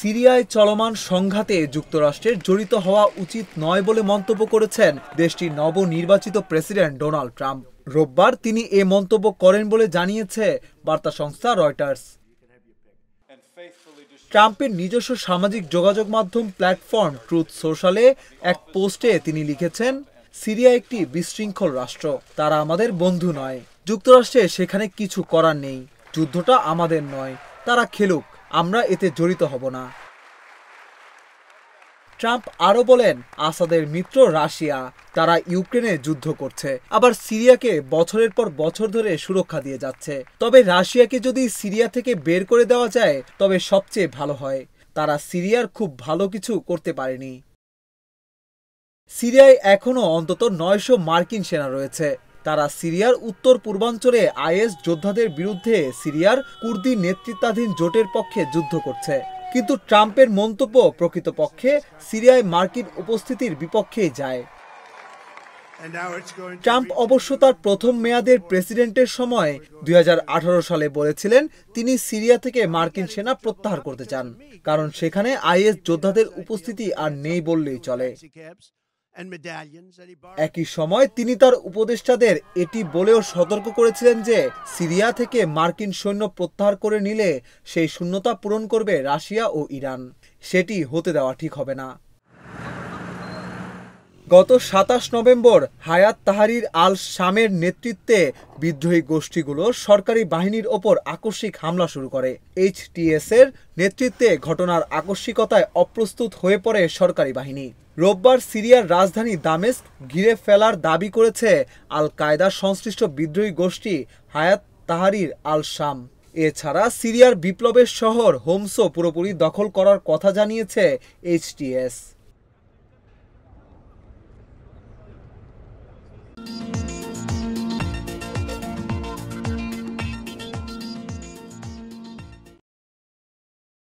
সিরিয়ায় চলমান সংঘাতে যুক্তরাষ্ট্রের জড়িত হওয়া উচিত নয় বলে মন্তব্য করেছেন দেশটির নবনির্বাচিত প্রেসিডেন্ট ডোনাল্ড ট্রাম্প। রোববার তিনি এ মন্তব্য করেন বলে জানিয়েছে বার্তা সংস্থা রয়টার্স। ট্রাম্পের নিজস্ব সামাজিক যোগাযোগ মাধ্যম প্ল্যাটফর্ম ট্রুথ সোশ্যালে এক পোস্টে তিনি লিখেছেন, সিরিয়া একটি বিশৃঙ্খল রাষ্ট্র, তারা আমাদের বন্ধু নয়। যুক্তরাষ্ট্রে সেখানে কিছু করার নেই, যুদ্ধটা আমাদের নয়, তারা খেলুক, আমরা এতে জড়িত হব না। ট্রাম্প আরও বলেন, আসাদের মিত্র রাশিয়া, তারা ইউক্রেনে যুদ্ধ করছে, আবার সিরিয়াকে বছরের পর বছর ধরে সুরক্ষা দিয়ে যাচ্ছে। তবে রাশিয়াকে যদি সিরিয়া থেকে বের করে দেওয়া যায় তবে সবচেয়ে ভালো হয়। তারা সিরিয়ার খুব ভালো কিছু করতে পারেনি। সিরিয়ায় এখনও অন্তত ৯০০ মার্কিন সেনা রয়েছে। তারা সিরিয়ার উত্তর পূর্বাঞ্চলে আইএস যোদ্ধাদের বিরুদ্ধে সিরিয়ার কুর্দি নেতৃত্বাধীন জোটের পক্ষে যুদ্ধ করছে। কিন্তু ট্রাম্পের মন্তব্য প্রকৃতপক্ষে সিরিয়ায় মার্কিন উপস্থিতির বিপক্ষেই যায়। ট্রাম্প অবশ্য তার প্রথম মেয়াদের প্রেসিডেন্টের সময় ২০১৮ সালে বলেছিলেন তিনি সিরিয়া থেকে মার্কিন সেনা প্রত্যাহার করতে চান, কারণ সেখানে আইএস যোদ্ধাদের উপস্থিতি আর নেই বললেই চলে। একই সময় তিনি তার উপদেষ্টাদের এটি বলেও সতর্ক করেছিলেন যে সিরিয়া থেকে মার্কিন সৈন্য প্রত্যাহার করে নিলে সেই শূন্যতা পূরণ করবে রাশিয়া ও ইরান। সেটি হতে দেওয়া ঠিক হবে না। গত ২৭ নভেম্বর হায়াত তাহরির আল শামের নেতৃত্বে বিদ্রোহী গোষ্ঠীগুলো সরকারি বাহিনীর ওপর আকস্মিক হামলা শুরু করে। এইচটিএস এর নেতৃত্বে ঘটনার আকস্মিকতায় অপ্রস্তুত হয়ে পড়ে সরকারি বাহিনী। রোববার সিরিয়ার রাজধানী দামেস্ক ঘিরে ফেলার দাবি করেছে আল কায়দার সংশ্লিষ্ট বিদ্রোহী গোষ্ঠী হায়াত তাহরির আল শাম। এছাড়া সিরিয়ার বিপ্লবের শহর হোমসও পুরোপুরি দখল করার কথা জানিয়েছে এইচটিএস।